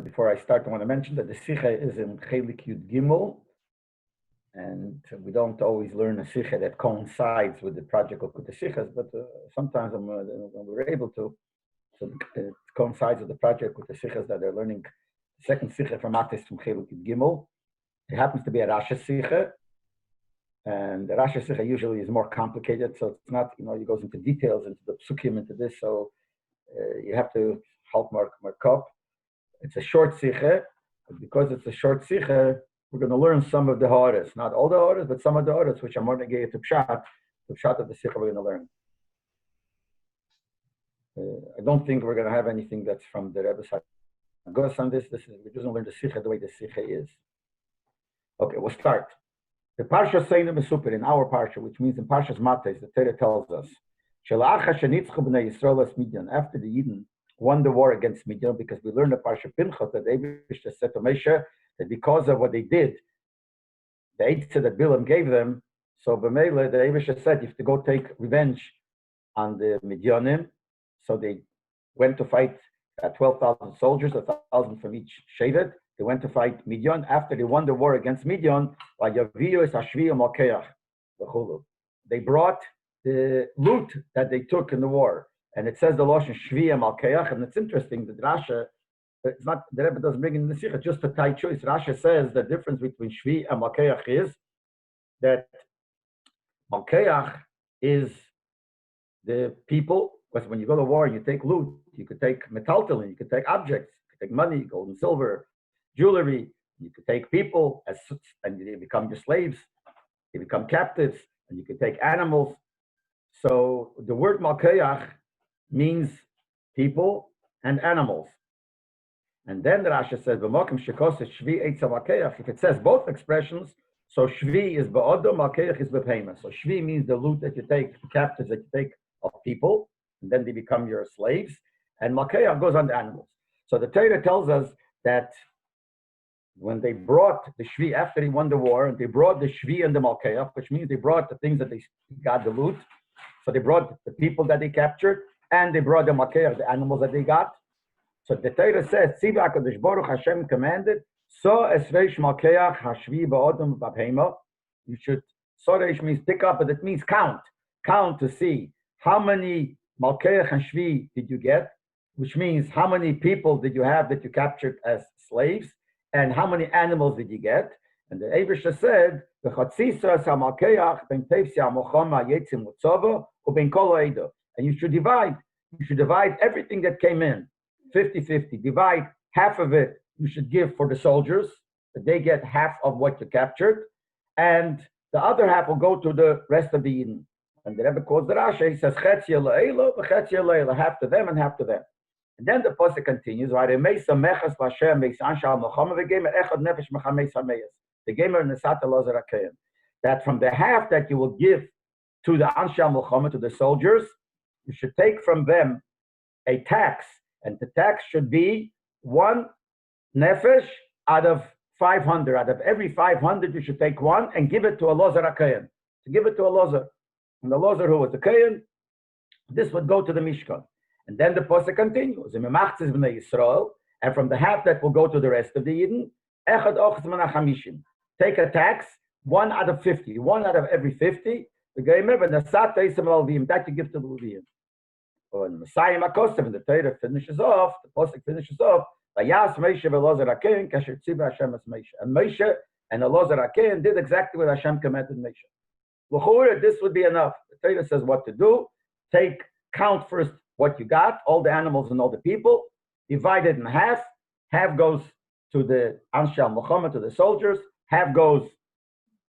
before I start, I want to mention that the Sikha is in Chelik Yud Gimel, and we don't always learn a Sikha that coincides with the project of the Sikhas, but sometimes when we're able to, so it coincides with the project with the Sikhas that they're learning. The second Sikha from Matos from Chelik Yud Gimel. It happens to be a Rasha Sikha, and the Rasha Sikha usually is more complicated, so it's not, it goes into details, into the psukim, into this, so you have to help more up. It's a short Sikha, but because it's a short Sikha, we're going to learn some of the Ha'aras, not all the Ha'aras, but some of the Ha'aras, which are more negated to Pshat, the Pshat of the Sikha we're going to learn. I don't think we're going to have anything that's from the Rebbe's Hagos on this. We're just going to learn the Sikha the way the Sikha is. Okay, we'll start. The Parsha Seina Mesupir, in our Parsha, which means in Parshas Matos, the Torah tells us, after the Yidden won the war against Midian, because we learned the Parsha Pinchas that Eibishter said to Moshe that because of what they did, the Eitzah that Bilam gave them, so B'meila, the Eibishter said, you have to go take revenge on the Midianim. So they went to fight 12,000 soldiers, 1,000 from each Shevet. They went to fight Midian. After they won the war against Midian, they brought the loot that they took in the war. And it says the Lashon Shviya Malkeach, and it's interesting that Rasha, it's not, the Rebbe doesn't bring it in the Sikha, just a tight choice. Rasha says the difference between Shvi and Malkeach is that Malkeach is the people, because when you go to war, you take loot, you could take metaltalin, you could take objects, you could take money, gold and silver, jewelry, you could take people, and they become your slaves, they become captives, and you could take animals. So the word Malkeach means people and animals. And then the Rasha says, if it says both expressions, so Shvi is Ba'odom, Malkeach is B'pema. So Shvi means the loot that you take, the captives that you take of people, and then they become your slaves. And Malkeach goes on the animals. So the Torah tells us that when they brought the Shvi, after they won the war, and they brought the Shvi and the Malkeach, which means they brought the things that they got, the loot. So they brought the people that they captured, and they brought the Malkeach, the animals that they got. So the Torah says, Tziva HaKadosh Baruch Hashem commanded, So esveish Malkeach hashvi ba'odom b'apheima. You should, Soresh means pick up, but it means count. Count to see how many Malkeach and Shvi did you get, which means how many people did you have that you captured as slaves, and how many animals did you get. And the Eibishter said, and you should divide. You should divide everything that came in, 50-50. Divide half of it, you should give for the soldiers, that they get half of what you captured, and the other half will go to the rest of the Eden. And the Rebbe quotes the Rasha, he says, half to them and half to them. And then the pasuk continues, that from the half that you will give to the Anshal Muhammad, to the soldiers, you should take from them a tax, and the tax should be 1 nefesh out of 500. Out of every 500, you should take one and give it to a lozer HaKayan. To give it to a lozer. And the lozer who was the Kayan, this would go to the Mishkan. And then the pasuk continues, and from the half that will go to the rest of the Yidden, take a tax, 1 out of 50, 1 out of every 50, that you give to the Levium. When Messiah Makosov and the Torah finishes off, the pasuk finishes off, and Moshe and Elazar HaKayan did exactly what Hashem commanded Moshe. This would be enough. The Torah says what to do. Count first what you got, all the animals and all the people, divide it in half. Half goes to the Anshal Muhammad, to the soldiers. Half goes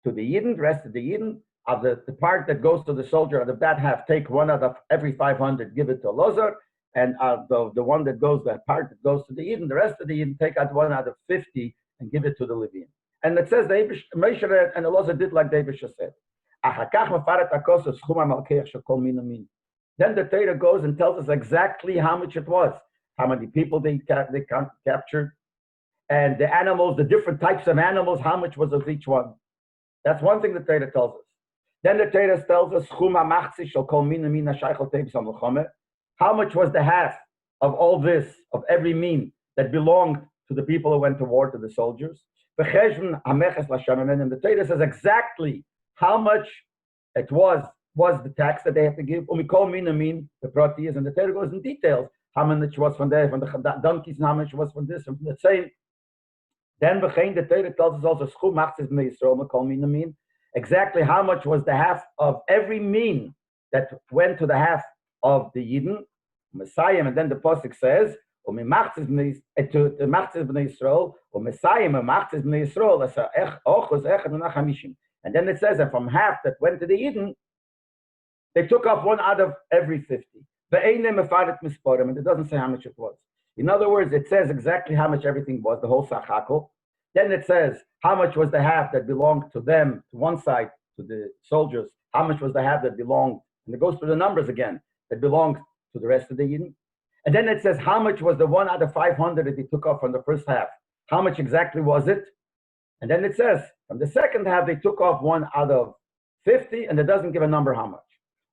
to the Yidden, the rest of the Yidden. Of the part that goes to the soldier, out of that half, take 1 out of every 500, give it to Elazar. And the one that goes, that part that goes to the Yidden, the rest of the Yidden, take out 1 out of 50 and give it to the Levian. And it says Moshe and Elazar did like David said. Then the Torah goes and tells us exactly how much it was, how many people they captured, and the animals, the different types of animals, how much was of each one. That's one thing the Torah tells us. Then the Torah tells us how much was the half of all this, of every mean that belonged to the people who went to war, to the soldiers. And the Torah says exactly how much it was the tax that they have to give. And the Torah goes in details how much was from the donkeys, and how much was from this and from the same. Then the Torah tells us also exactly how much was the half of every mean that went to the half of the Yidden, Messiah, and then the Pasuk says, and then it says that from half that went to the Yidden, they took off one out of every 50. And it doesn't say how much it was. In other words, it says exactly how much everything was, the whole Sachakol. Then it says how much was the half that belonged to them, to one side, to the soldiers, how much was the half that belonged, and it goes through the numbers again, that belonged to the rest of the Yidden. And then it says how much was the 1 out of 500 that they took off from the first half. How much exactly was it? And then it says from the second half, they took off 1 out of 50, and it doesn't give a number how much.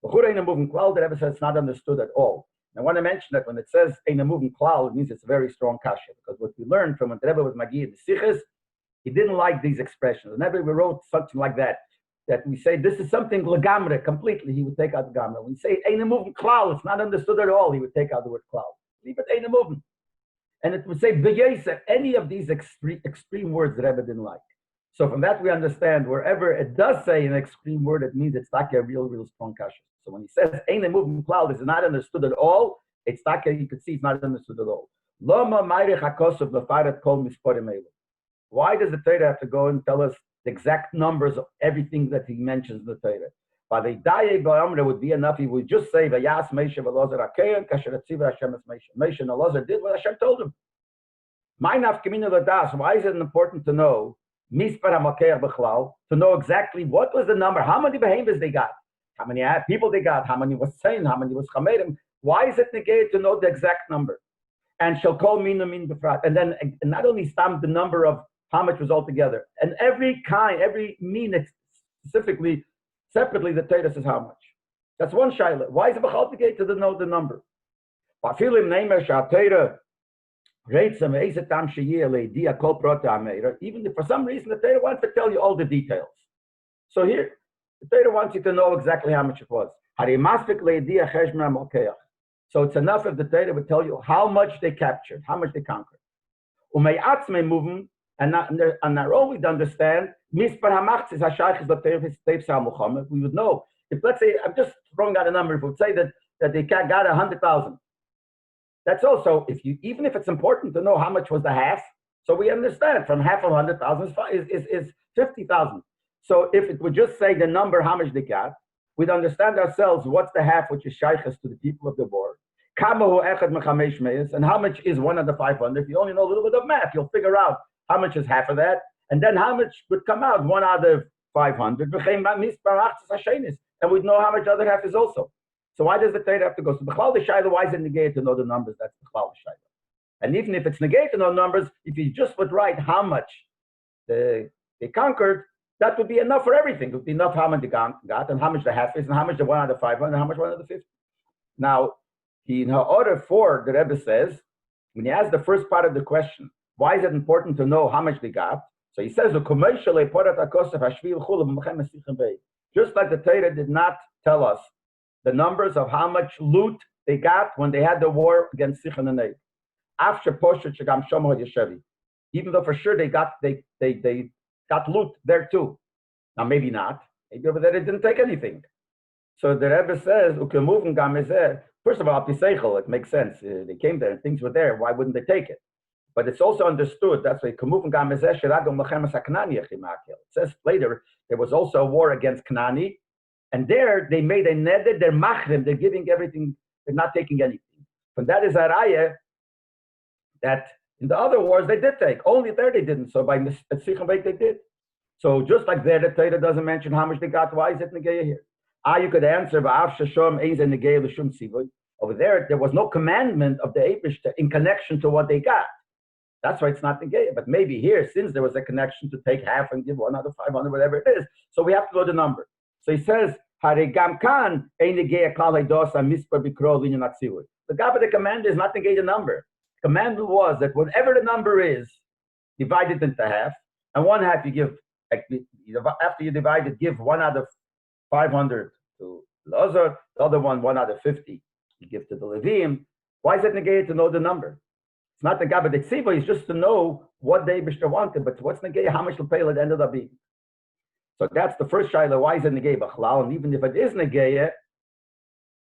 The Rebbe says it's not understood at all. And I want to mention that when it says in a moving cloud, it means it's a very strong kasha, because what we learned from when the Rebbe was Magi in the Sichos, he didn't like these expressions. Whenever we wrote something like that we say this is something legamre, completely, he would take out the gamre. When we say in a moving cloud, it's not understood at all, he would take out the word cloud. Leave it in a moving. And it would say b'yeser, any of these extreme words the Rebbe didn't like. So from that we understand wherever it does say an extreme word, it means it's like a real strong kasha. So when he says ain't a moving cloud, it's not understood at all. It's like you could see it's not understood at all. Why does the Torah have to go and tell us the exact numbers of everything that he mentions in the Torah? By the Daye Ba'amr, would be enough. He would just say Vayas Moshe v'Elazar Akein Kasher Atziva Hashem es Moshe. Moshe and Elazar did what Hashem told him. My nafkamina l'das. Why is it important to know Mispar HaMakeach B'chlal, to know exactly what was the number, how many behemoths they got, how many people they got, how many was saying, how many was chamerim? Why is it negated to know the exact number? And shall call mina min befrat. And then not only stamp the number of how much was altogether, and every mean specifically, separately, the Torah says how much. That's one shaila. Why is it b'chal negated to know the number? Even if for some reason the Torah wants to tell you all the details. So here, the Torah wants you to know exactly how much it was. So it's enough if the Torah would tell you how much they captured, how much they conquered. And not only to understand, we would know. If let's say, I'm just throwing out a number, if we would say that they got 100,000. That's also, even if it's important to know how much was the half, so we understand from half of 100,000 is 50,000. So if it would just say the number, how much they got, we'd understand ourselves what's the half which is shaykhs to the people of the war. And how much is 1 of the 500? If you only know a little bit of math, you'll figure out how much is half of that, and then how much would come out 1 out of 500. And we'd know how much the other half is also. So why does the Torah have to go? So B'chlal D'Shayla, why is it negated to know the numbers? That's B'chlal D'Shayla. And even if it's negated to know numbers, if you just would write how much they conquered, that would be enough for everything. It would be enough how much they got, and how much the half is, and how much the 1 out of 500, and how much 1 out of 50. Now, in her order 4, the Rebbe says, when he asks the first part of the question, why is it important to know how much they got? So he says, just like the Torah did not tell us the numbers of how much loot they got when they had the war against Sichon and Leib. Even though for sure they got loot there too. Now maybe not. Maybe over there they didn't take anything. So the Rebbe says, first of all, it makes sense. They came there and things were there. Why wouldn't they take it? But it's also understood. That's why it says later there was also a war against Kanani. And there they made a neder, they're machrim, they're giving everything, they're not taking anything. But that is a raya that in the other wars they did take. Only there they didn't. So by Sichon Beit they did. So just like there, the Torah doesn't mention how much they got. Why is it negeya here? You could answer, over there was no commandment of the Eibush in connection to what they got. That's why it's not negeya. But maybe here, since there was a connection to take half and give 1 out of 500, whatever it is, so we have to know the number. So he says, the God of the command is not negate the number. commandment was that whatever the number is, divide it into half, and one half you give, after you divide it, give 1 out of 500 to Lazar, the other one out of 50 you give to the Levim. Why is it negated to know the number? It's not the Gabbat Tziva, it's just to know what the Eibishter wanted, but what's negated, how much Lepel it ended up being. So that's the first shaila. Why is it negated B'chlal? And even if it is negated,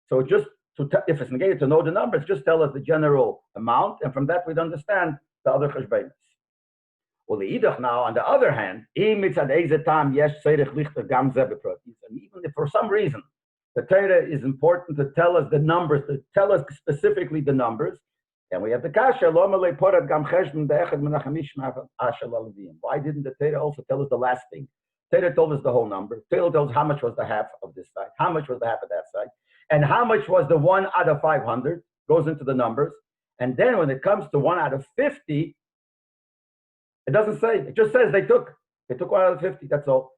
so just if it's negated to know the numbers, just tell us the general amount, and from that we'd understand the other cheshbonos. Well, now, on the other hand, and even if for some reason the Torah is important to tell us the numbers, to tell us specifically the numbers, and we have the kasha, why didn't the Torah also tell us the last thing? Torah told us the whole number. Torah told us how much was the half of this side, how much was the half of that side, and how much was the 1 out of 500, goes into the numbers. And then when it comes to 1 out of 50, it doesn't say, it just says they took 1 out of 50, that's all.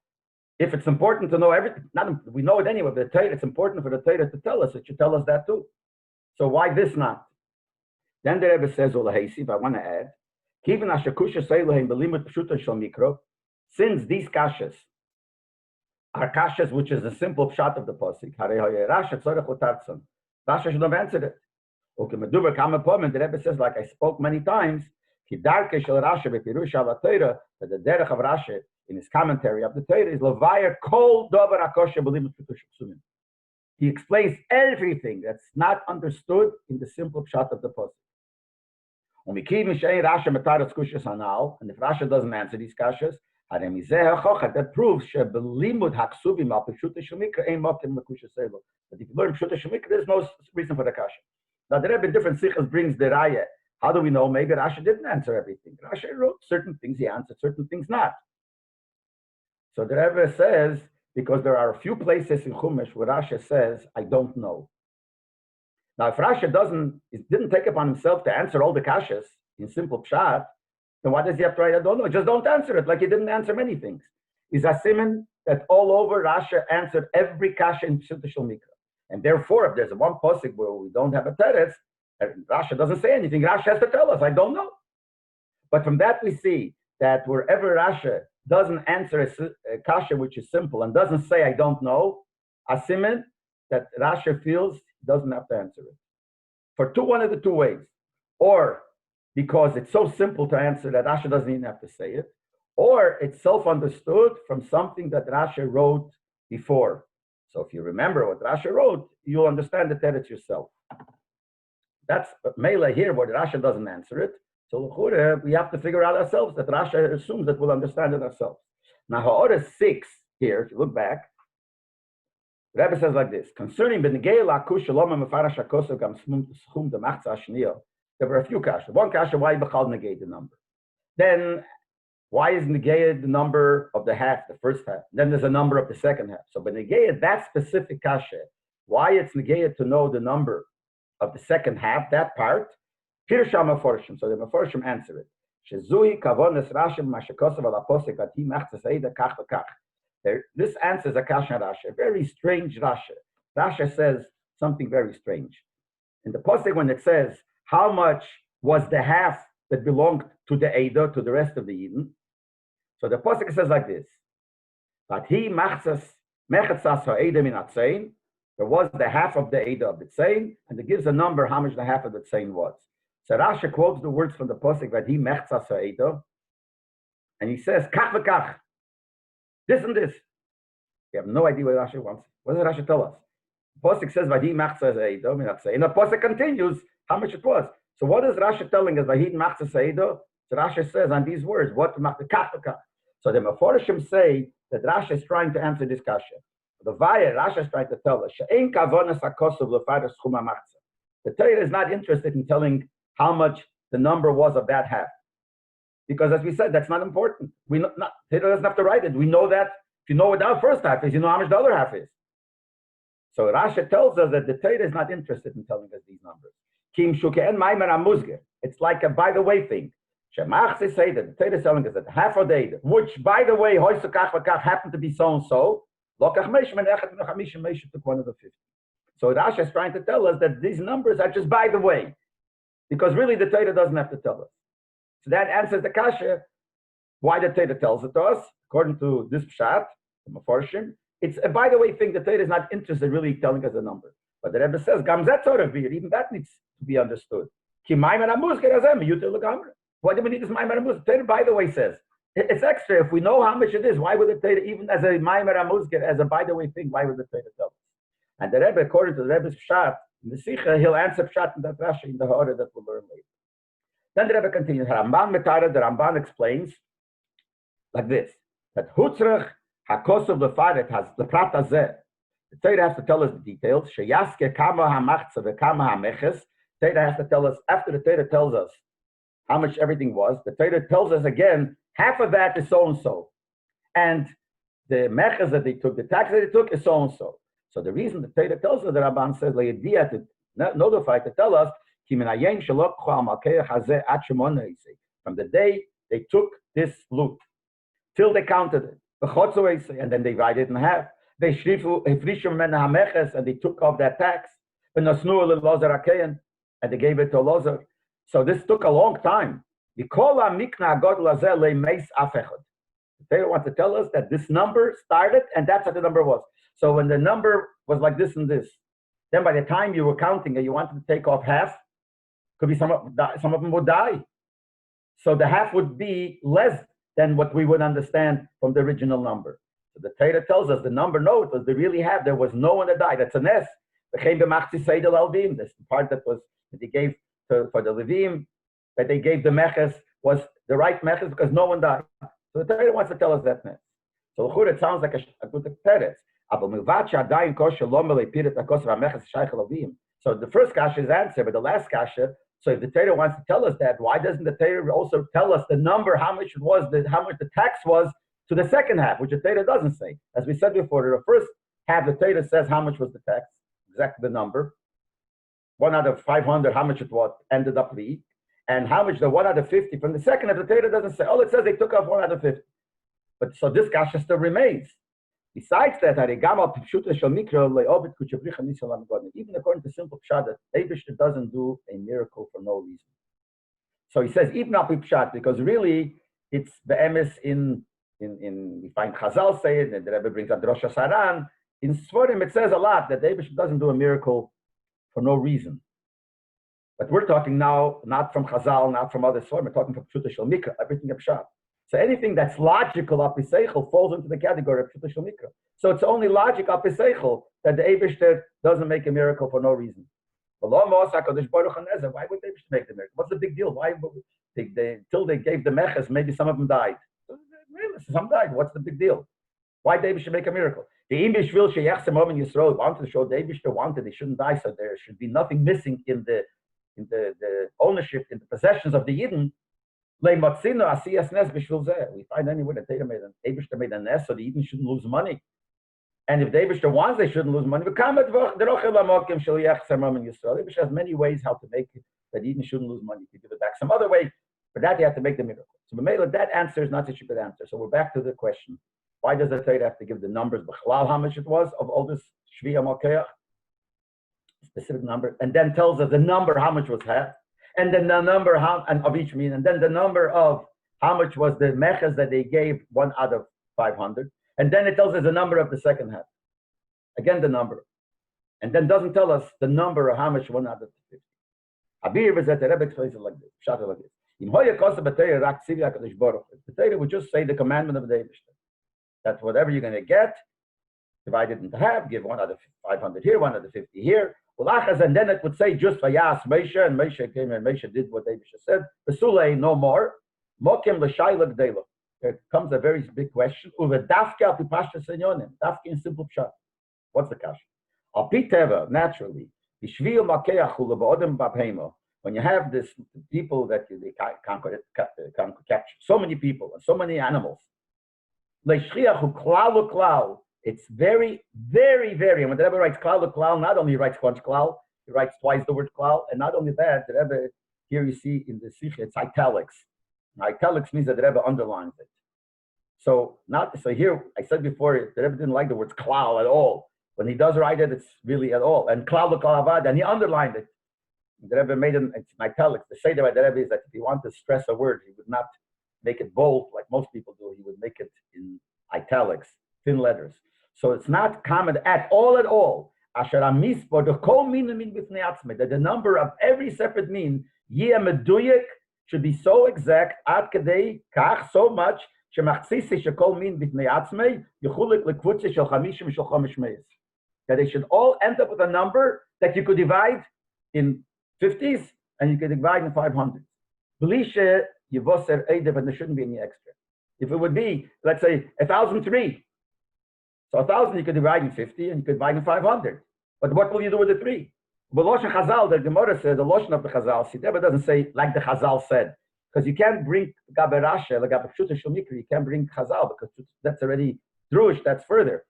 If it's important to know everything, we know it anyway, but the Torah, it's important for the Torah to tell us, it should tell us that too. So why this not? Then the Rebbe says, if I want to add, since these kashas are kashas which is a simple pshat of the pasuk, Rasha should have answered it. Okay, the Rebbe says, like I spoke many times, that the derech of Rashi in his commentary of the Torah is Levayir kol davar akosha b'limud pshutim. He explains everything that's not understood in the simple pshat of the pasuk. And if Rashi doesn't answer these kashas, that proves that if you learn Pshuta Shemikra, there's no reason for the kasha. Now, the Rebbe in different sichos brings the raya. How do we know? Maybe Rashi didn't answer everything. Rashi wrote certain things, he answered certain things not. So the Rebbe says, because there are a few places in Chumash where Rashi says, I don't know. Now, if Rashi didn't take upon himself to answer all the kashas in simple pshat, then why does he have to write, I don't know? Just don't answer it, like he didn't answer many things. Is a siman that all over Rashi answered every kasha in Pshuta Mikra. And therefore, if there's one pasuk where we don't have a teretz, Rashi doesn't say anything, Rashi has to tell us, I don't know. But from that we see that wherever Rashi doesn't answer a kasha which is simple and doesn't say, I don't know, a siman that Rashi feels doesn't have to answer it. For one of the two ways. Or because it's so simple to answer that Rashi doesn't even have to say it, or it's self-understood from something that Rashi wrote before. So if you remember what Rashi wrote, you'll understand the teretz yourself. That's Mela here, where Rashi doesn't answer it. So we have to figure out ourselves that Rashi assumes that we'll understand it ourselves. Now, Ha'orah 6 here, if you look back, the Rebbe says like this: concerning Benegei Lakush Shalom Mefarash Hakosov Gam Schum the Machza Shniyah, there were a few kasha. One kasha, why Bechal negate the number? Then, why is negated the number of the half, the first half? Then there's a number of the second half. So, but negated that specific kasha, why it's negated to know the number of the second half, that part, Pirsham Meforshim. So the Meforshim answer it. Shezui Kavonas Rashim Mashakosov Al Aposek Ati Machza Seida Kach V'Kach. This answers a kasha Rashi, a very strange Rashi. Rashi says something very strange. In the Posek, when it says, how much was the half that belonged to the Eidah, to the rest of the Eden? So the Posek says like this: but he mechtzas ha'Eidah min atzein. There was the half of the Eidah of the Tzein, and it gives a number how much the half of the Tzein was. So Rashi quotes the words from the Posek that he mechtzas ha'Eidah, and he says kach v'kach, this and this. We have no idea what Rashi wants. What does Rashi tell us? The Posek says that he mechtzas ha'Eidah min atzein, and the Posek continues how much it was. So what is Rashi telling us? Vahid machzas eidah. So Rashi says on these words, what kach. So the Meforshim say that Rashi is trying to answer this kasha. The Vaya, Rashi is trying to tell us, she'ein kavonas hakosov lefader schum ha'machzah. The Torah is not interested in telling how much the number was of that half, because as we said, that's not important. Torah doesn't have to write it. We know that. If you know what the first half is, you know how much the other half is. So Rashi tells us that the Torah is not interested in telling us these numbers. It's like a by the way thing. Shemach say that the Torah is telling us that half of the Eidah, which by the way, happened to be so and so. Took one of the 50. So Rashi is trying to tell us that these numbers are just by the way. Because really the Torah doesn't have to tell us. So that answers the kasha, why the Torah tells it to us, according to this pshat, the Mefarshim. It's a by the way thing, the Torah is not interested in really telling us a number. But the Rebbe says, Gam zeh Torah vir, even that needs to be understood. Ki maimer hamuzger hazeh miyuter legamre. Why do we need this maimer hamuzger? The Torah, by the way, says, it's extra. If we know how much it is, why would the Torah, even as a maimer hamuzger, as a by the way thing, why would the Torah tell us? And the Rebbe, according to the Rebbe's pshat, in the Sikha, he'll answer pshat in that Rashi, in the order that we'll learn later. Then the Rebbe continues, Ramban Metara, the Ramban explains like this, that Hutzrach HaKosov Lefaret has the Prat Hazeh. The Torah has to tell us the details. Sheyaske Kama HaMachza V'Kama HaMeches. Torah has to tell us, after the Torah tells us how much everything was, the Torah tells us again, half of that is so-and-so. And the Meches that they took, the tax that they took is so-and-so. So the reason the Torah tells us, the Rabban says, to notify, to tell us, from the day they took this loot, till they counted it, and then they divided it in half. They and they took off that tax, and they gave it to Lozer. So this took a long time. The Torah wants to tell us that this number started, and that's what the number was. So when the number was like this and this, then by the time you were counting and you wanted to take off half, could be some of them would die. So the half would be less than what we would understand from the original number. So the Torah tells us the number, no, it was they really have. There was no one that died. That's a nest. This the part that was that they gave for the Levim, that they gave the Meches was the right Meches because no one died. So the Torah wants to tell us that nest. So it sounds like a good Teretz. So the first kasha is answered, but the last kasha. So if the Torah wants to tell us that, why doesn't the Torah also tell us the number, how much it was, how much the tax was to the second half, which the Torah doesn't say? As we said before, the first half, the Torah says how much was the tax, exactly the number. 1 out of 500, how much it was ended up being, and how much the 1 out of 50 from the second half, the Torah doesn't say. All it says they took off 1 out of 50. But so this kasha still remains. Besides that, even according to simple pshat, that Eibishter doesn't do a miracle for no reason. So he says, even up pshat, because really it's the emes in we find Chazal say it, and the Rebbe brings up Rosh Hashanah. In Sforim, it says a lot that Eibishter doesn't do a miracle for no reason. But we're talking now not from Chazal, not from other Sforim. We're talking from Pshuta Shel Mikra, everything of pshat. So anything that's logical apiseichel falls into the category of Pshuta Shel Mikra. So it's only logic apiseichel that the Eibishter doesn't make a miracle for no reason. Why would the Eibishter make the miracle? What's the big deal? Why till they gave the meches, maybe some of them died. Some died. What's the big deal? Why did the Eibishter make a miracle? The English will Yisrael wanted to show the Eibishter wanted they shouldn't die, so there should be nothing missing in the ownership, in the possessions of the Yidden. We find anywhere that the Eibishter made a nest so the Eden shouldn't lose money. And if the Eibishter wants, they shouldn't lose money. The Eibishter has many ways how to make it that Eden shouldn't lose money. You give it back some other way, but that you have to make the miracle. So that answer is not such a good answer. So we're back to the question. Why does the Torah have to give the numbers, how much it was of all this Shviya Malkeach, specific number, and then tells us the number, how much was half? And then the number of each mean, and then the number of how much was the meches that they gave 1 out of 500, and then it tells us the number of the second half. Again, the number, and then doesn't tell us the number of how much 1 out of 50. Abir is that the Rebbe explains it like this. Shot it like this. If the Torah would just say the commandment of the Eibishter, that whatever you're going to get, divide it into half, give 1 out of 500 here, 1 out of 50 here. And then it would say just Vayas Moshe, and Moshe came and Moshe did what Eibishter said. Pesule, no more. Mokim l'shayla gdela. There comes a very big question. Uve dafke al pipashta senyonim. Dafke in simple pshat. What's the kasha? Al piteva, naturally. Bishvil makeach ulabodem babhemo. When you have this people that they can't capture, so many people and so many animals. Leishriachu klal uklal. It's very, very, very. And when the Rebbe writes klal uklal, not only he writes once klal, he writes twice the word klal, and not only that, the Rebbe here you see in the sikh it's italics. Now, italics means that the Rebbe underlines it. So here I said before the Rebbe didn't like the words klal at all. When he does write it, it's really at all. And klal uklal avad, and he underlined it. The Rebbe made it, it's in italics. The Seder by the Rebbe is that if he wanted to stress a word, he would not make it bold like most people do. He would make it in italics, thin letters. So it's not common at all. That the number of every separate mean, should be so exact, so much, that they should all end up with a number that you could divide in 50s and you could divide in 500s. And there shouldn't be any extra. If it would be, let's say, 1,003, so 1,000 you could divide in 50 and you could divide in 500. But what will you do with the 3? But Loshen Chazal, the Gemara says, the Loshen of the Chazal, see, Rebbe doesn't say like the Chazal said, because you can't bring Gabe Rasha, like Gabe Pshuta Shulmikri, you can't bring Chazal because that's already Drush, that's further.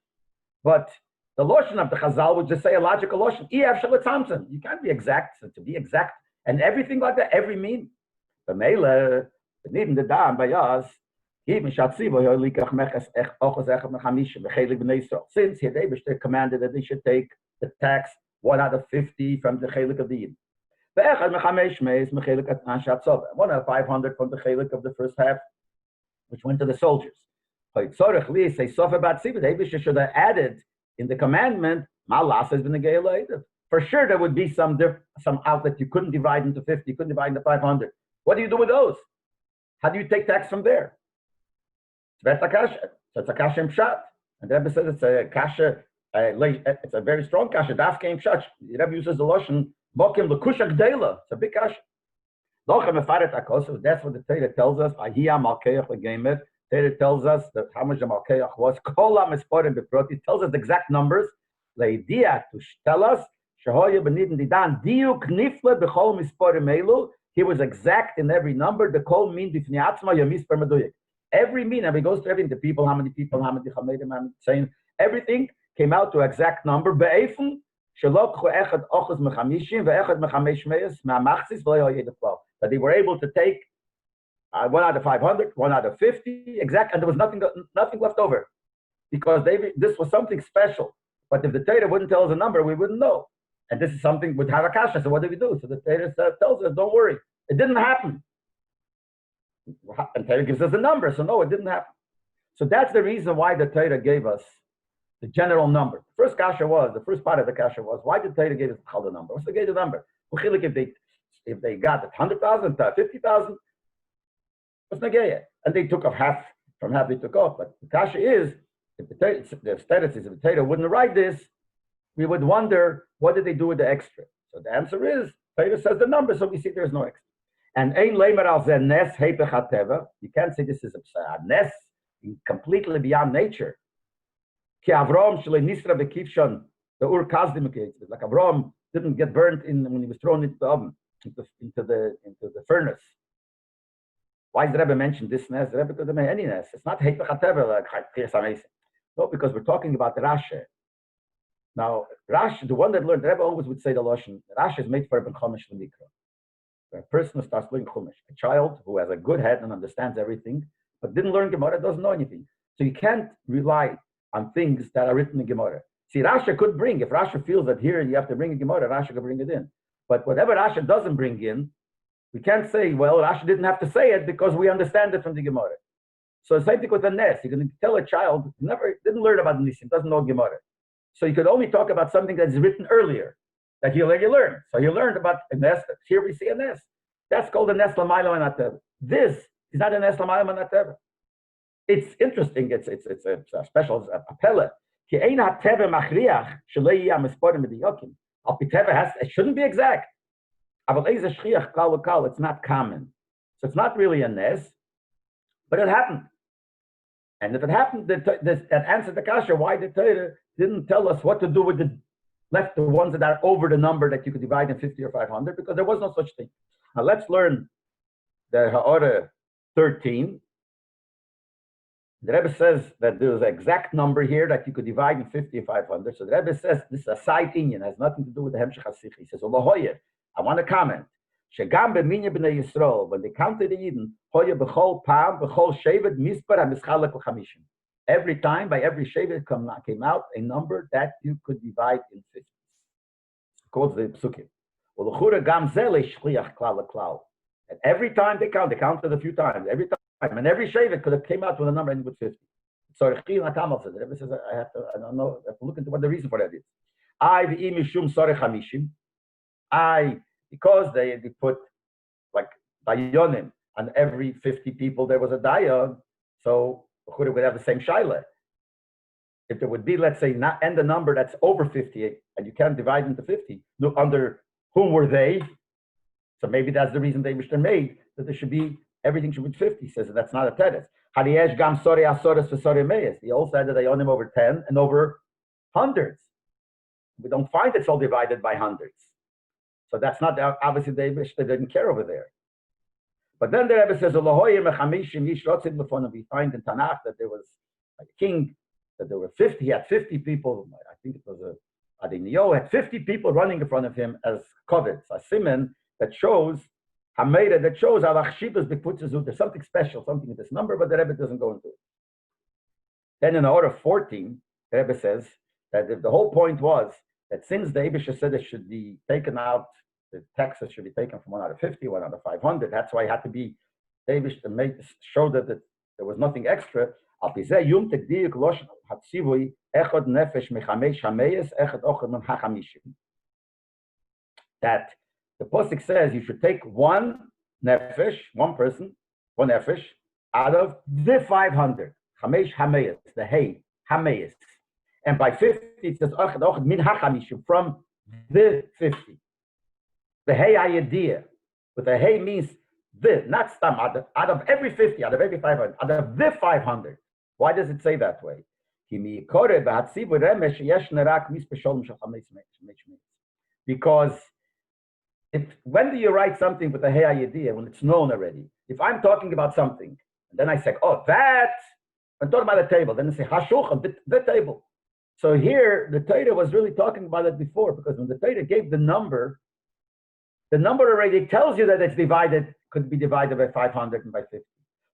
But the Loshen of the Chazal would just say a logical Loshen. You can't be exact. So to be exact and everything like that, every mean. The Mele, even the Dam by us, since here they commanded that they should take the tax 1 out of 50 from the chelik of the Yid. 1 out of 500 from the chelik of the first half, which went to the soldiers. They should have added in the commandment, for sure there would be some outlet you couldn't divide into 50, you couldn't divide into 500. What do you do with those? How do you take tax from there? It's a kasha pshat. And the Rebbe says it's a kasha, it's a very strong kasha. Dafke pshat. The Rebbe uses the lotion bokim lekusha gdela. It's a big kasha. That's what the Torah tells us. Torah tells us that how much the malkeach was. It tells us the exact numbers. To tell us he was exact in every number. The kol mean every mean, and he goes to everything, the people, how many chamedim, how many saying, everything came out to exact number. That they were able to take 1 out of 500, 1 out of 50, exact, and there was nothing left over. Because this was something special. But if the Torah wouldn't tell us a number, we wouldn't know. And this is something with Harakasha, so what do we do? So the Torah tells us, don't worry, it didn't happen. And Torah gives us a number, so no, it didn't happen. So that's the reason why the Torah gave us the general number. The first part of the kasha was, why did Torah give us the number? What's the gave the number? If they got 100,000 to 50,000, what's negaya? And they took off half, from half they took off. But the kasha is, if the status is, if the Torah wouldn't write this, we would wonder, what did they do with the extra? So the answer is, Torah says the number, so we see there's no extra. And ein leimer al ze nes hepech hateva. You can't say this is a nes, completely beyond nature. Ki Avram shle nisra bekivshon the ur kazdim case. Like Avram didn't get burnt when he was thrown into the oven, into the furnace. Why does the Rebbe mention this nes? The Rebbe could have made any nes. It's not hepech hateva like Chayes Amazing. No, because we're talking about Rashi. Now, Rashi, the one that learned, the Rebbe always would say the Lashon, Rashi is made for a ben chomesh l'mikra. A person who starts learning Chumash, a child who has a good head and understands everything, but didn't learn Gemara, doesn't know anything. So you can't rely on things that are written in Gemara. See, Rashi could bring, if Rashi feels that here you have to bring a Gemara, Rashi could bring it in. But whatever Rashi doesn't bring in, we can't say, well, Rashi didn't have to say it because we understand it from the Gemara. So the same thing with the Nes. You can tell a child who didn't learn about Nisim, doesn't know Gemara. So you could only talk about something that's written earlier, that you learn. So you learned about a Nes. Here we see a Nes. That's called a Nes L'mayla Manatev. This is not a Nes L'mayla Manatev. It's interesting. It's a special appella. Ki ein hateva machriach shelei hamisporim mediyokim. Al piteva it shouldn't be exact. Aval eiza shchiach kal v'kal. It's not common. So it's not really a Nes, but it happened. And if it happened, that answered the kasha why the Torah didn't tell us what to do with the ones that are over the number that you could divide in 50 or 500, because there was no such thing. Now let's learn the Ha'ara 13. The Rebbe says that there's an exact number here that you could divide in 50 or 500. So the Rebbe says this is a side Inyan, has nothing to do with the Hemshech HaSichi. He says, I want to comment. Shegam b'minya b'nei Yisrael, when they counted the Yidden, hoya b'chol pam, b'chol shevet, mispar ha'mischalek l'chamishim. Every time, by every shevet came out a number that you could divide in 50. Quotes the Psukim. And every time they counted a few times. Every time, and every Shevet could have came out with a number ending with 50. So the Rebbe says, I don't know, I have to look into what the reason for that is. Because they put like dayanim on every 50 people, there was a dayan, so Chura would have the same shaila. If there would be, let's say, and the number that's over 50, and you can't divide into 50, look under whom were they? So maybe that's the reason they made that there should be everything should be 50. Says that that's not a teretz. Hadiesh gam sori asoras v'sori meyes. He also had that they own him over 10 and over hundreds. We don't find it's all divided by hundreds. So that's not obviously they didn't care over there. But then the Rebbe says, we find in Tanakh that there was a king, that there were 50, he had 50 people, I think it was Adinio, had 50 people running in front of him as kovets, a siman that shows, Hameda, that shows there's something special, something in this number, but the Rebbe doesn't go into it. Then in order 14, the Rebbe says that the whole point was that since the Eibusha said it should be taken out, the taxes should be taken from 1 out of 50, 1 out of 500. That's why it had to be David to show that there was nothing extra. That the Pasuk says you should take one nefesh, one person, one nefesh, out of the 500. Chamesh hameis, the hay, hameis. And by 50, it says min hachamishim, from the 50. The hey idea, but the hey means the, not stam, out of every 50, out of every 500, out of the 500. Why does it say that way? Because when do you write something with the hey idea when it's known already? If I'm talking about something, and then I say, oh, that, I'm talking about the table, then I say, hashulchan, the table. So here, the Torah was really talking about it before, because when the Torah gave the number already tells you that it's divided, could be divided by 500 and by 50.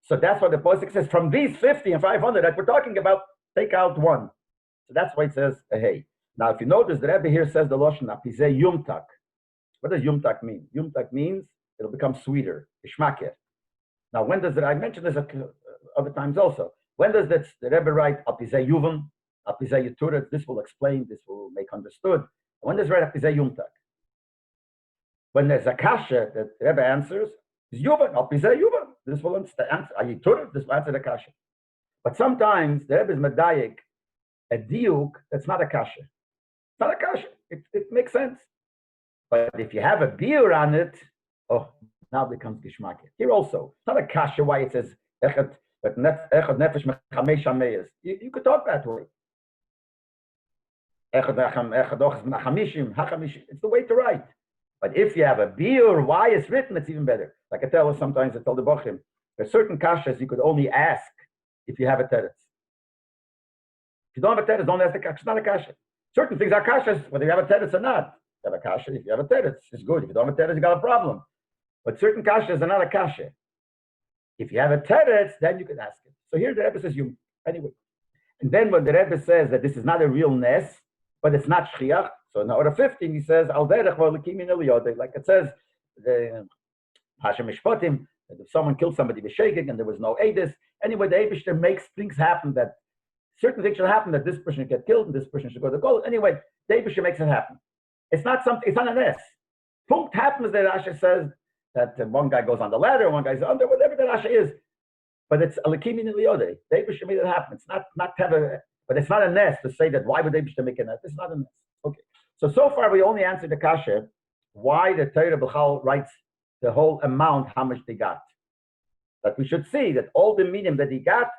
So that's what the Pasuk says, from these 50 and 500 that we're talking about, take out one. So that's why it says, hey. Now, if you notice, the Rabbi here says the Lashon, apizeh yumtak. What does yumtak mean? Yumtak means it'll become sweeter, ishmaker. Now, when does it, I mentioned this other times also. When does the Rebbe write, apizeh yuvam, apizeh yuturet? This will explain, this will make understood. When does it write, apizeh yumtak? When there's a kasha that the Rebbe answers, is yuvan, apizeh yuvan. This will answer, ayituret, this will answer the kasha. But sometimes the Rebbe is medayik, a diuk that's not a kasha. It's not a kasha. It makes sense. But if you have a beer on it, oh, now it becomes gishmak. Here also, it's not a kasha why it says echad nefesh mechamesh hameyes. You could talk that way. It's the way to write. But if you have a beer, why it's written, it's even better. Like I tell sometimes, I tell the bochim, there's certain kashas you could only ask if you have a teretz. If you don't have a teretz, don't ask the kasha. It's not a kasha. Certain things are kashas, whether you have a teretz or not. You have a kasha, if you have a teretz, it's good. If you don't have a teretz, you got a problem. But certain kashas are not a kasha. If you have a teretz, then you can ask it. So here the Rebbe says you, anyway. And then when the Rebbe says that this is not a real nes, but it's not shchiach, so in order 15, he says, Al derech v'olikim in eliyodei, like it says, the Hashem Mishpatim, that if someone killed somebody with shaking and there was no edus, anyway, the Eibishter makes things happen that certain things should happen, that this person should get killed and this person should go to goal. Anyway, the Eibishter makes it happen. It's not something, it's not an S. Punkt happens that Rasha says that one guy goes on the ladder, one guy's under, whatever the Rasha is. But it's Alikim in Eliyodei. The Eibishter made it happen. It's not Teva, but it's not a nest to say that why would the Eibishter make a nest? It's not a nest. Okay. So far we only answered the kasha, why the Torah B'chal writes the whole amount, how much they got. But we should see that all the medium that he got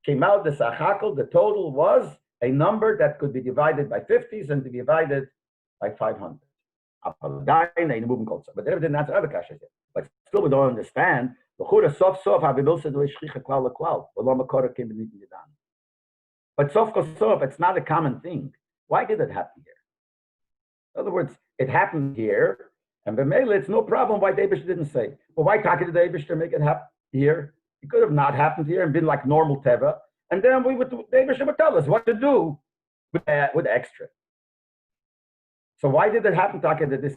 came out, the Sachakal, the total was a number that could be divided by 50s and be divided by 500. But they didn't answer other kashas yet. But still we don't understand. But sof, it's not a common thing. Why did it happen here? In other words, it happened here, and B'meila, it's no problem why the Eibishter didn't say. But why did the Eibishter make it happen here? It could have not happened here and been like normal Teva, and then the Eibishter would tell us what to do with extra. So why did it happen, Taka, that this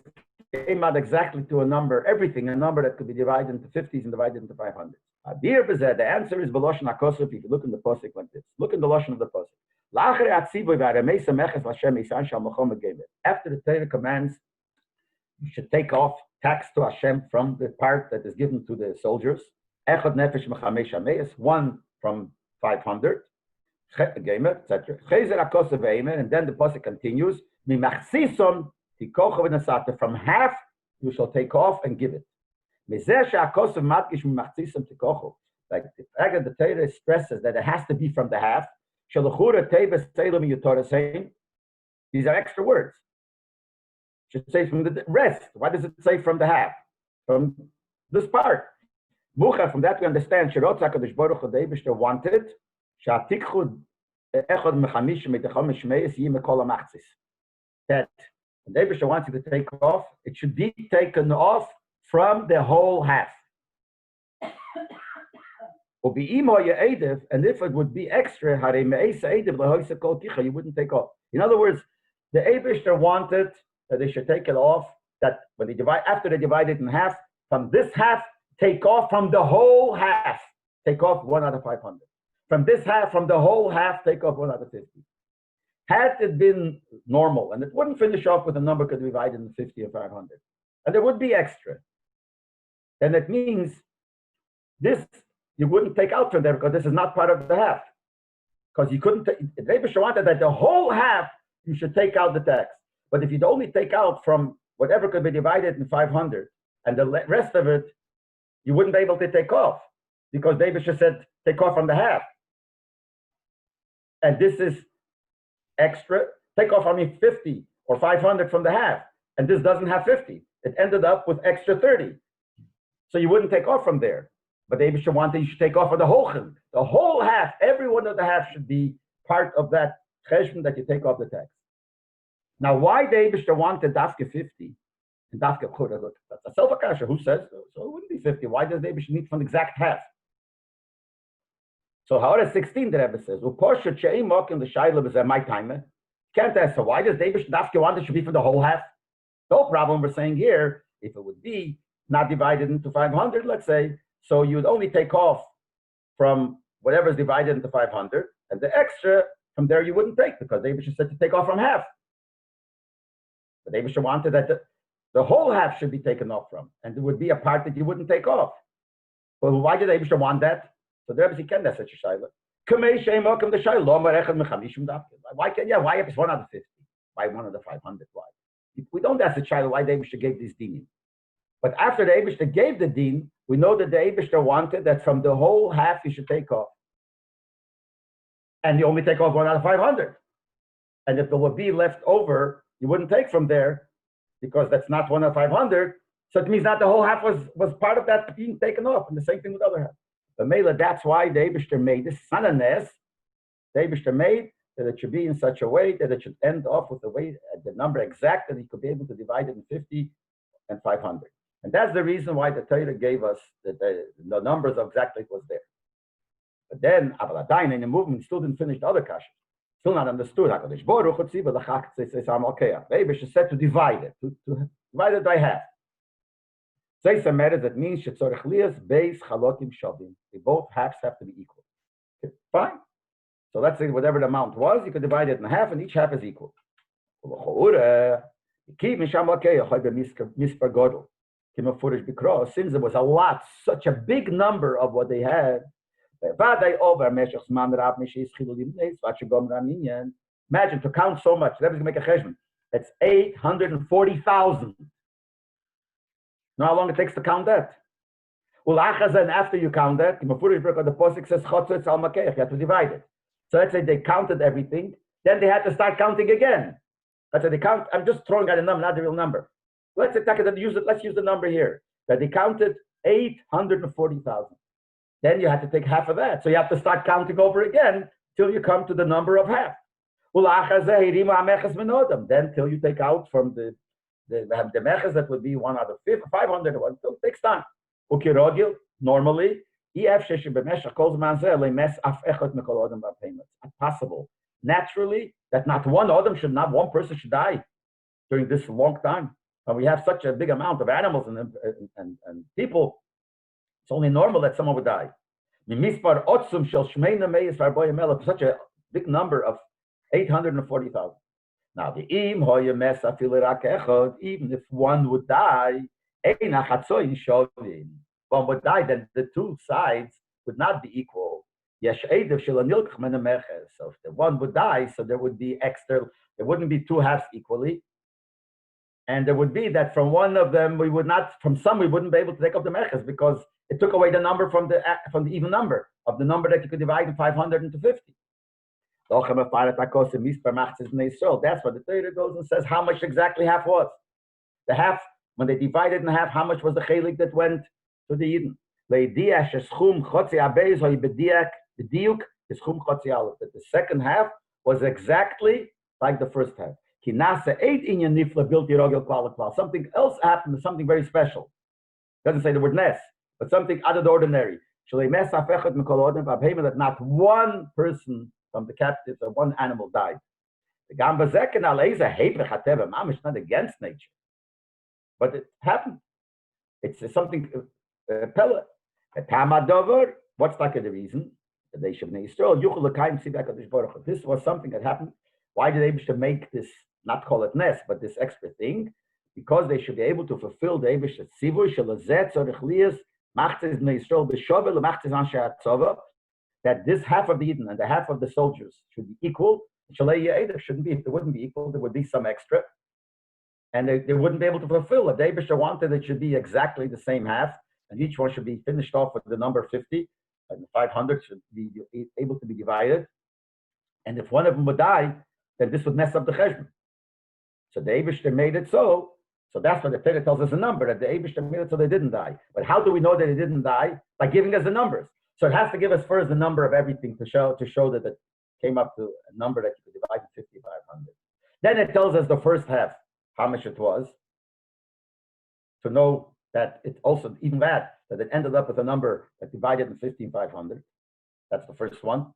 came out exactly to a number, everything, a number that could be divided into 50s and divided into 500s. The answer is Beloshen HaKosov if you look in the Posik like this. Look in the Loshen of the Posik. After the Torah commands, you should take off tax to Hashem from the part that is given to the soldiers. One from 500, etc. And then the Posik continues. From half you shall take off and give it. Like the fact that the Torah stresses that it has to be from the half. These are extra words. It should say from the rest. Why does it say from the half? From this part. From that we understand wanted that when the Eibishter wants you to take off, it should be taken off from the whole half. And if it would be extra, you wouldn't take off. In other words, the Eibishter wanted that they should take it off, that when they divide, after they divide it in half, from this half, take off from the whole half. Take off 1 out of 500. From this half, from the whole half, take off 1 out of 50. Had it been normal, and it wouldn't finish off with a number could divide into 50 or 500, and there would be extra, then it means this you wouldn't take out from there because this is not part of the half. Because you couldn't take, Rabbi wanted that the whole half you should take out the tax. But if you'd only take out from whatever could be divided in 500, and the rest of it, you wouldn't be able to take off because David just said take off from the half. And this is extra, take off, 50 or 500 from the half. And this doesn't have 50. It ended up with extra 30. So you wouldn't take off from there. But the Eibishter wanted you should take off of the whole chum. The whole half, every one of the half should be part of that cheshbon that you take off the tax. Now, why the Eibishter wanted Dafke 50 and Dafke Chura? That's a self-akasha. Who says so? So it wouldn't be 50. Why does the Eibishter need from the exact half? So how is 16, the Rebbe says, my timer. Can't ask, so why does David Dafke want it should be for the whole half? No problem, we're saying here, if it would be not divided into 500, let's say, so you would only take off from whatever is divided into 500, and the extra from there you wouldn't take, because David said to take off from half. But David wanted that the whole half should be taken off from, and there would be a part that you wouldn't take off. Well, why did David want that? So the Rebbe can't have such a shayla. Why can't? Yeah, why if it's 1 out of 50? Why 1 out of 500? Why? We don't ask the shayla why the Eibishter gave this dinim. But after the Eibishter gave the din, we know that the Eibishter wanted that from the whole half you should take off, and you only take off 1 out of 500. And if there would be left over, you wouldn't take from there because that's not 1 out of 500. So it means that the whole half was part of that being taken off, and the same thing with the other half. But Mela, that's why the Eibishter made this sananes. The Eibishter made that it should be in such a way that it should end off with the number exact that he could be able to divide it in 50 and 500. And that's the reason why the Torah gave us the numbers of exactly was there. But then, Abaladain in the movement still didn't finish the other kasha. Still not understood. The Eibishter said to divide it, to divide it by half. That means they both halves have to be equal. Okay, fine. So let's say whatever the amount was, you could divide it in half, and each half is equal. Since there was a lot, such a big number of what they had, imagine to count so much. Let's make a cheshbon. That's 840,000. Now how long it takes to count that? Well, and after you count that, the Posik says you have to divide it. So let's say they counted everything, then they had to start counting again. Let's say they count, I'm just throwing out a number, not the real number. Let's say let's use the number here. That they counted 840,000. Then you have to take half of that. So you have to start counting over again till you come to the number of half. Then till you take out from the meches that would be 1 out of 500, it takes time. Normally, it's possible, naturally, that not one person should die during this long time. when we have such a big amount of animals and people, it's only normal that someone would die. Such a big number of 840,000. Now, the even if one would die, one would die, then the two sides would not be equal. So if the one would die, so there would be extra, there wouldn't be two halves equally. And there would be that from one of them, from some, we wouldn't be able to take up the meches because it took away the number from the even number of the number that you could divide in 500 into 50. That's what the Torah goes and says how much exactly half was. The half, when they divided in half, how much was the chelik that went to the Yidden? That the second half was exactly like the first half. Something else happened, something very special. Doesn't say the word nes, but something out of the ordinary. That not one person from the captives or one animal died. The gamba zeken aleza hebech hateva mamish, not against nature, but it happened. It's something pella. What's like the reason? This was something that happened. Why did they make this? Not call it nes, but this extra thing, because they should be able to fulfill the Eibush tzivui shelazet zorich machtes bnei Yisrael b'shovel machtes anshe hatzava, that this half of the Eden and the half of the soldiers should be equal. There shouldn't be. If they wouldn't be equal, there would be some extra, and they wouldn't be able to fulfill it. The Eibush wanted it should be exactly the same half, and each one should be finished off with the number 50, and the 500 should be able to be divided. And if one of them would die, then this would mess up the cheshbon. So the Eibush made it so. So that's what the Torah tells us a number, that the Eibush made it so they didn't die. But how do we know that they didn't die? By giving us the numbers. So it has to give us first the number of everything to show that it came up to a number that you could divide in 5,500. Then it tells us the first half, how much it was, to know that it also, even that it ended up with a number that divided in 15,500. That's the first one.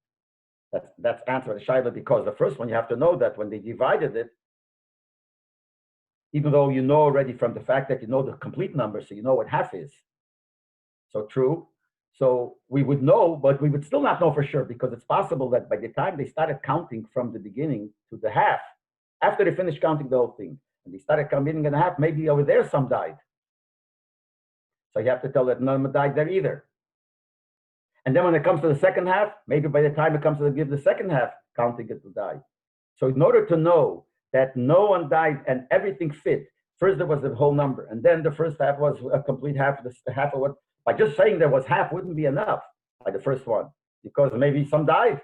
That's answer the shaila, because the first one you have to know that when they divided it, even though you know already from the fact that you know the complete number, so you know what half is. So true. So we would know, but we would still not know for sure, because it's possible that by the time they started counting from the beginning to the half, after they finished counting the whole thing, and they started counting in the half, maybe over there some died. So you have to tell that none of them died there either. And then when it comes to the second half, maybe by the time it comes to give the second half, counting it will die. So in order to know that no one died and everything fit, first there was the whole number, and then the first half was a complete half, half of what, by just saying there was half wouldn't be enough by the first one, because maybe some died.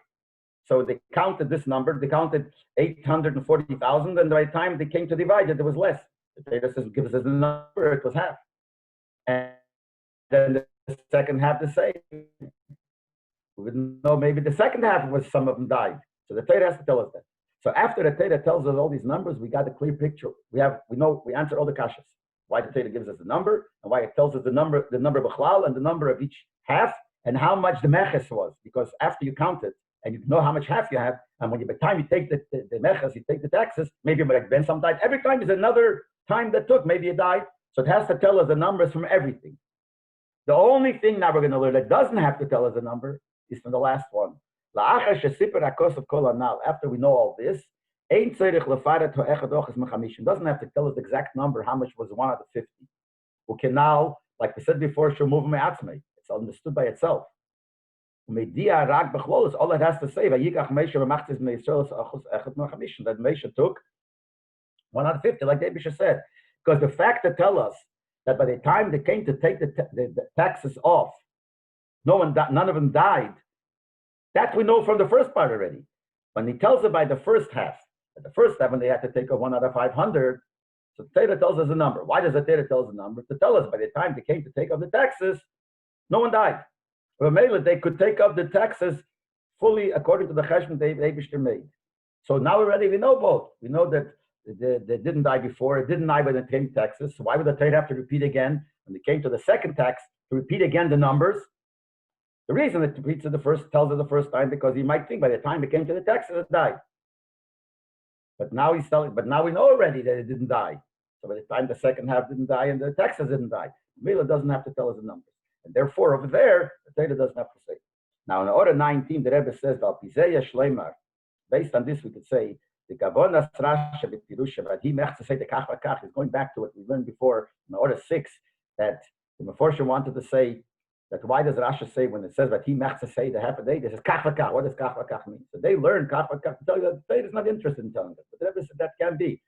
So they counted this number, they counted 840,000, and by the time they came to divide it, there was less. The Torah says, gives us the number, it was half. And then the second half the same. We wouldn't know, maybe the second half was some of them died. So the Torah has to tell us that. So after the Torah tells us all these numbers, we got a clear picture. We answer all the kashas. Why the Torah gives us the number, and why it tells us the number of Bechlal and the number of each half, and how much the meches was. Because after you count it, and you know how much half you have, and by the time you take the meches, you take the taxes, maybe like Ben some died. Every time is another time that took, maybe you died. So it has to tell us the numbers from everything. The only thing now we're going to learn that doesn't have to tell us the number is from the last one. After we know all this, it doesn't have to tell us the exact number, how much was 1 out of 50. We can now, like we said before, it's understood by itself. All it has to say, that Moshe took 1 out of 50, like David said. Because the fact that tell us that by the time they came to take the taxes off, none of them died, that we know from the first part already. When he tells it by the first half, when they had to take off 1 out of 500, so the Torah tells us a number. Why does the Torah tell us a number? To tell us by the time they came to take off the taxes, no one died. But mainly they could take off the taxes fully according to the cheshbon they made. So now already we know both. We know that they didn't die before. It didn't die when they came to taxes. So why would the Torah have to repeat again when they came to the second tax to repeat again the numbers? The reason it repeats it tells it the first time, because he might think by the time it came to the taxes, it died. But now we know already that it didn't die. So by the time the second half didn't die and the taxes didn't die, Mila doesn't have to tell us the numbers. And therefore, over there, the Torah doesn't have to say. Now, in order 19, the Rebbe says, based on this, we could say, the Gavonas Rasha B'Pirusha, but he meant to say the Kach V'Kach is going back to what we learned before in order 6, that the Meforshim wanted to say that why does Rasha say when it says that he meant to say the half a day, this is Kach V'Kach. What does Kach V'Kach mean? So they learn Kach V'Kach to tell you that the Torah is not interested in telling us. But the Rebbe said that can be.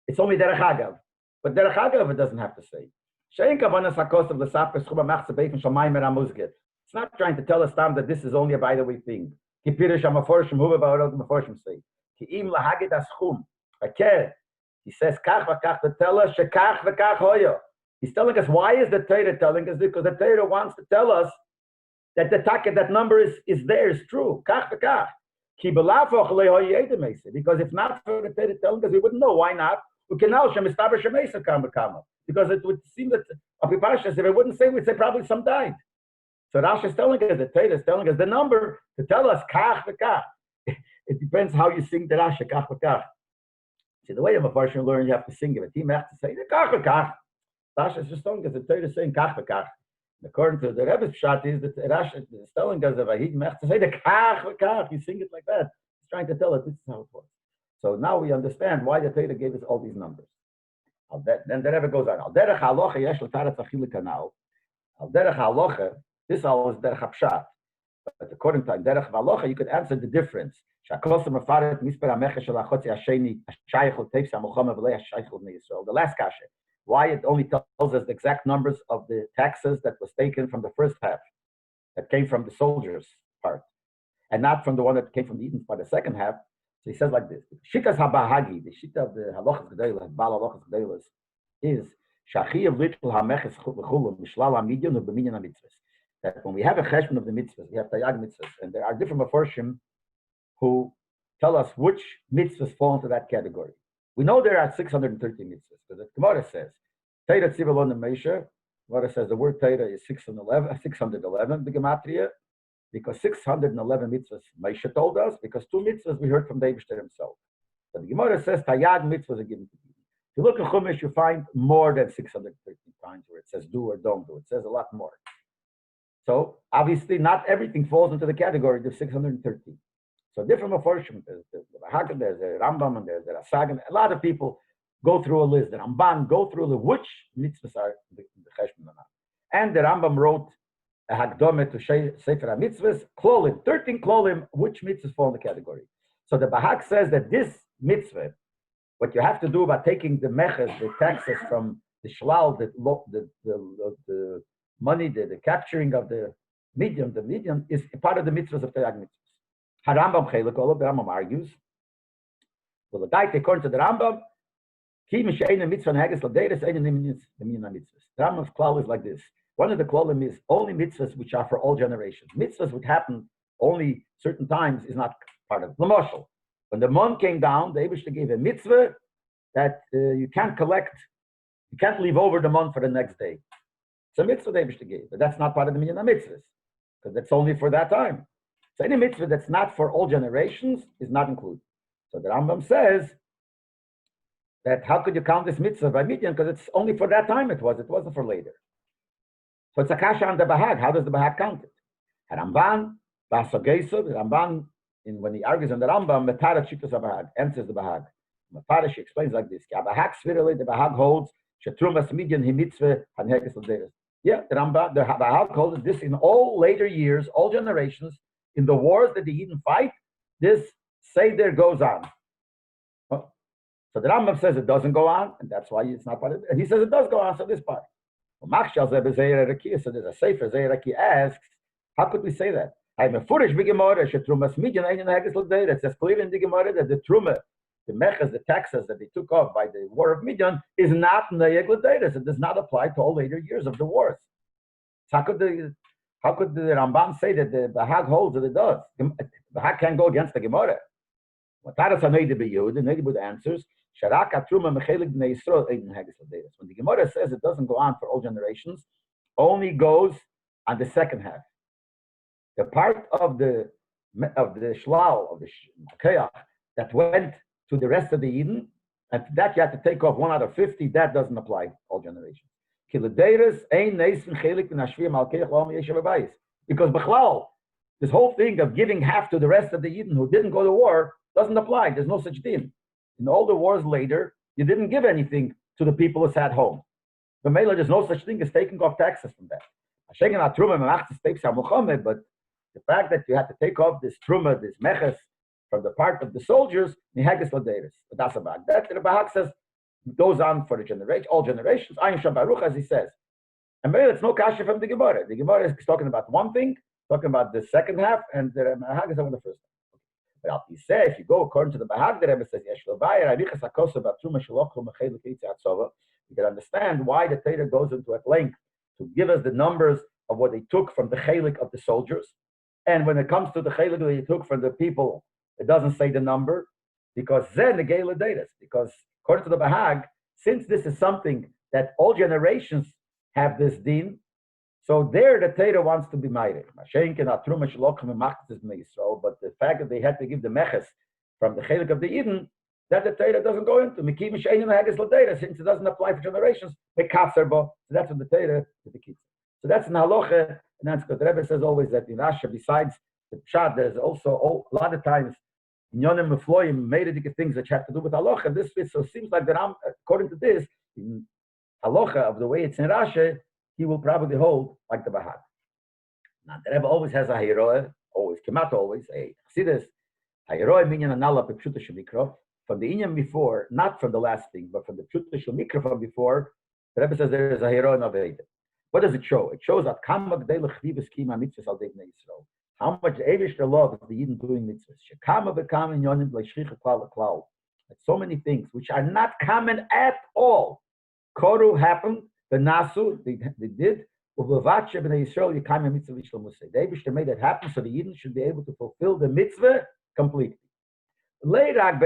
It's only Derech Hagav. But Derech Hagav it doesn't have to say. It's not trying to tell us that this is only a by the way thing. He says, to tell us, he's telling us, why is the Torah telling us this? Because the Torah wants to tell us that that number is there, is true. Because if not for the Torah telling us, we wouldn't know. Why not? Because it would seem that if it wouldn't say, we'd say probably some died. So Rashi is telling us, the Torah is telling us the number to tell us kach v'kach. It depends how you sing the Rashi, kach v'kach. See, the way of a Farshim learn, you have to sing it. He has to say the kach v'kach. Rashi is just telling us the Torah is saying kach v'kach. According to the Rebbe's shot is that Rashi is telling us that he has to say the kach v'kach. You sing it like that. He's trying to tell us this is how it works. So now we understand why the Torah gave us all these numbers. Then the Rebbe goes on. Al derech halacha yesh l'tarat achiluk kanal. Al derech halacha, this all is derech hapshat. But according to derech halacha, you could answer the difference. Shakos mefaret misper hameches shel achotzi hasheni hashayich l'teifs hamochama v'lei hashayich l'Yisrael. The last kasha. Why it only tells us the exact numbers of the taxes that was taken from the first half, that came from the soldiers' part, and not from the one that came from the Eden's part, the second half. So he says like this: Shitas habahagi, the shita of the halachas gedolos, bal halachas gedolos, is shachiyav little hameches v'chulam mishlal hamidyon u'b'minyan hamitzvos. That when we have a cheshbon of the mitzvahs, we have tayag mitzvahs, and there are different meforshim who tell us which mitzvahs fall into that category. We know there are 630 mitzvahs because the Gemara says Torah tzivalon Meisha. Gemara says the word Torah is 611 the gematria. Because 611 mitzvahs Moshe told us, because 2 mitzvahs we heard from the Eibishter himself. But the Gemara says Tayag mitzvahs are given to you. If you look at Chumash, you find more than 613 times where it says do or don't do. It says a lot more. So obviously not everything falls into the category of 613. So different Meforshim, there's the Bahag, there's the Rambam, and there's the Rasag. A lot of people go through a list. The Ramban go through the which mitzvahs are the Cheshbon or not. And the Rambam wrote a Hakdome to Sefer HaMitzvahs, Klolim, 13 Klolim, which mitzvahs fall in the category. So the Bahag says that this mitzvah, what you have to do about taking the meches, the taxes from the shlal, the money, the capturing of the medium is part of the mitzvahs of Tayag mitzvahs. Harambam Chelik, all of the Rambam argues. Well, the guy, according to the Rambam, Ki Mishaina mitzvah neges l'deiris ein the minyan mitzvahs. The Rambam's klal is like this. One of the klalim is only mitzvahs which are for all generations. Mitzvahs which happen only certain times is not part of it. L'moshel, when the mon came down, the Eibishter gave a mitzvah that you can't leave over the mon for the next day. It's a mitzvah the Eibishter gave, but that's not part of the minyan mitzvahs because that's only for that time. So any mitzvah that's not for all generations is not included. So the Rambam says that how could you count this mitzvah by Midian? Because it's only for that time it wasn't for later. So it's a kasha on the Bahag. How does the Bahag count it? Ramban, the Ramban, when he argues on the Rambam, Metara Chitas Bahag, answers the Bahag. Metara, she explains like this. The Bahag holds, Shetrumas Midian Himitzvah Hanhekes L'Deres. Yeah, the Bahag holds this in all later years, all generations, in the wars that the Yidden fight, this Seder goes on. Oh. So the Rambam says it doesn't go on, and that's why it's not part of it. And he says it does go on, so this part. So there's a Sefer Zeiraki asks, how could we say that? It says clearly in the Gemara that the Truma, the Mechas, the taxes that they took off by the war of Midian is not Neyeg L'Deiros. It does not apply to all later years of the wars. So how could the Ramban say that the Bahag holds that it does? The Bahag can't go against the Gemara. The Neidibud answers, when the Gemara says it doesn't go on for all generations, only goes on the second half. The part of the shlal, of the keach, that went to the rest of the Eden, And that you have to take off 1 out of 50. That doesn't apply all generations. Because Bechlal, this whole thing of giving half to the rest of the Yidden who didn't go to war doesn't apply. There's no such thing. In all the wars later, you didn't give anything to the people who sat home. The Mela, there's no such thing as taking off taxes from that. But the fact that you had to take off this truma, this meches, from the part of the soldiers, but that's about that. The Bahag says goes on for the generation, all generations. Ayin Shabaruch, as he says. And maybe it's no kasha from the Gemara. The Gemara is talking about one thing, talking about the second half, and the Bahag is on the first half. But he says, if you go according to the Bahag, the Rebbe says, you can understand why the Torah goes into at length to give us the numbers of what they took from the chelik of the soldiers. And when it comes to the chelik that they took from the people, it doesn't say the number, because then the Gela datas. Because according to the Bahag, since this is something that all generations have this din, so there the Torah wants to be made. But the fact that they had to give the meches from the chelik of the Eden, that the Torah doesn't go into. Since it doesn't apply for generations, so that's what the Torah is the key. So that's an halacha, and that's what the Rebbe says always that in Rasha, besides the pshat, there's also a lot of times in Yonim Mefloim made things that have to do with halacha. This fits, so it seems like that according to this, in halacha of the way it's in Rasha, he will probably hold like the Bahag. Now the Rebbe always has a hairoeh, always, kemat always, a chassidus, hairoeh minyan anala pepshuta shemikro. From the inyan before, not from the last thing, but from the pshuta shemikro from before, the Rebbe says there is a hairoeh naveda. What does it show? It shows that how much the Eivishter love is the Yidden doing mitzvahs. That so many things which are not common at all. Koru happened, the Nasu, they did. The Eivishter made it happen so the Yidden should be able to fulfill the mitzvah completely. Not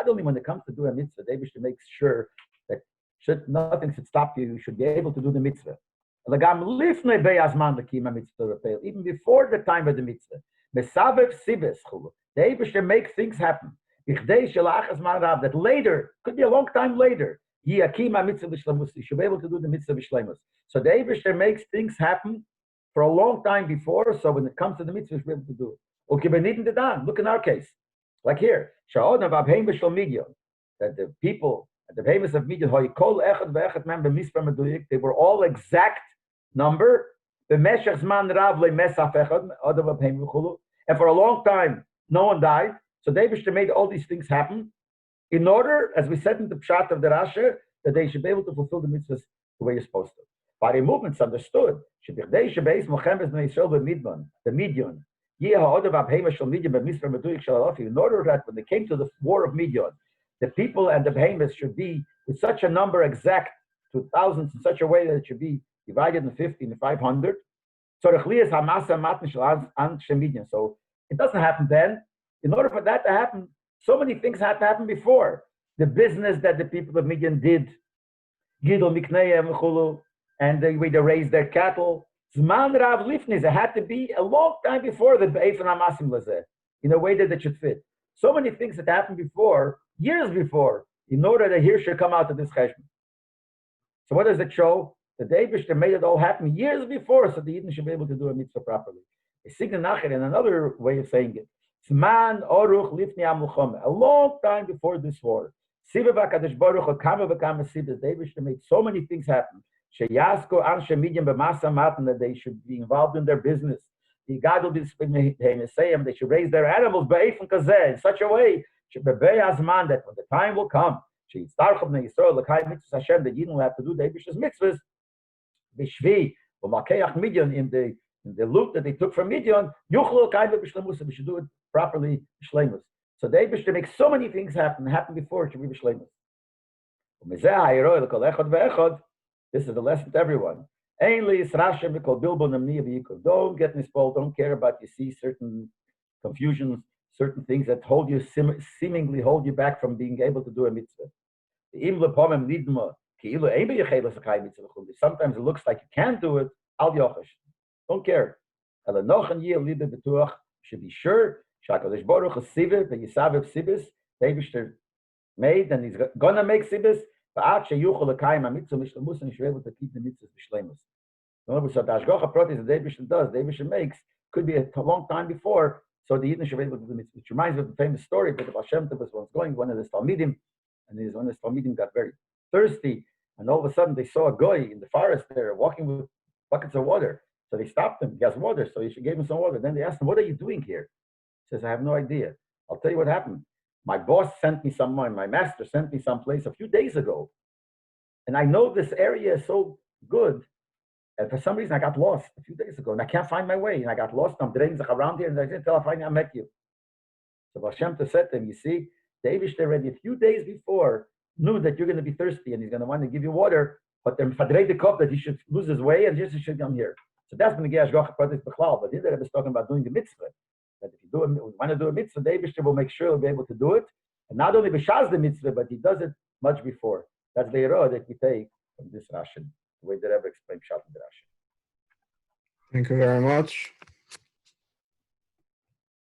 only when it comes to do a mitzvah, the Eivishter makes sure that nothing should stop you. You should be able to do the mitzvah. Even before the time of the mitzvah. The Eibusher makes things happen. That later, could be a long time later, you should be able to do the mitzvah b'shleimus. So the Eibusher makes things happen for a long time before, so when it comes to the mitzvah, you should be able to do it. Okay, look in our case. Like here, that the people, the famous of Midian, they were all exact number. And for a long time, no one died. So David made all these things happen in order, as we said in the pshat of the Rasha, that they should be able to fulfill the mitzvahs the way you're supposed to. By the movements understood, the Midian, in order that when they came to the war of Midian, the people and the behemoths should be with such a number exact to thousands in such a way that it should be divided in 50 and 500. So it doesn't happen then. In order for that to happen, so many things had to happen before. The business that the people of Midian did, and the way they raised their cattle. It had to be a long time before the Be'efan HaMasim was there, in a way that it should fit. So many things that happened before, years before, in order that here should come out of this cheshbon. So what does it show? The Eibishter made it all happen years before, so the Yidden should be able to do a mitzvah properly. In another way of saying it, a long time before this war, the Eibishter made so many things happen. That they should be involved in their business. God will be they should raise their animals in such a way that when the time will come, the Yidden will have to do the Eibishter's mitzvahs. In the loot that they took from Midian, we should do it properly. So the Eibishter makes so many things happen before it should be b'shleimus. This is the lesson to everyone. Don't get mispolled. Don't care about you see certain confusions, certain things that hold you seemingly hold you back from being able to do a mitzvah. Sometimes it looks like you can't do it. Don't care. Should be sure. Shakadosh Baruch is Sivis, the Yisaviv Sivis, the Eibishter made, and he's gonna make Sivis. Va'at sheyuchol l'kayim hamitzvah mishlemus, and he's able to keep the mitzvahs b'shleimus. In other words, so the Ashgacha Pratis that the Eibishter does, the Eibishter makes, could be a long time before, so the Yidden should be able to do the mitzvah. Which reminds me of the famous story that the Baal Shem Tov was once going, one of his Talmidim, and one of his Talmidim got very thirsty, and all of a sudden they saw a guy in the forest there walking with buckets of water. So they stopped him. He has water, so he gave him some water. Then they asked him, "What are you doing here?" He says, "I have no idea. I'll tell you what happened. My boss sent me somewhere, my master sent me someplace a few days ago. And I know this area is so good. And for some reason, I got lost a few days ago, and I can't find my way. And I got lost. I'm draining around here, and I didn't tell I met you." So Baal Shem Tov said to him, "You see, the Eibishter already a few days before knew that you're going to be thirsty, and he's going to want to give you water. But then fadrei the cup that he should lose his way, and Jesus should come here." So that's when the Ashgacha Pratis Bechlal. But here the Rebbe is talking about doing the mitzvah. That if you want to do a mitzvah, the Eibishter will make sure he'll be able to do it. And not only b'shas the mitzvah, but he does it much before. That's the Yerah that we take from this Rashi, the way the Rebbe explained Pshat in the Rashi. Thank you very much.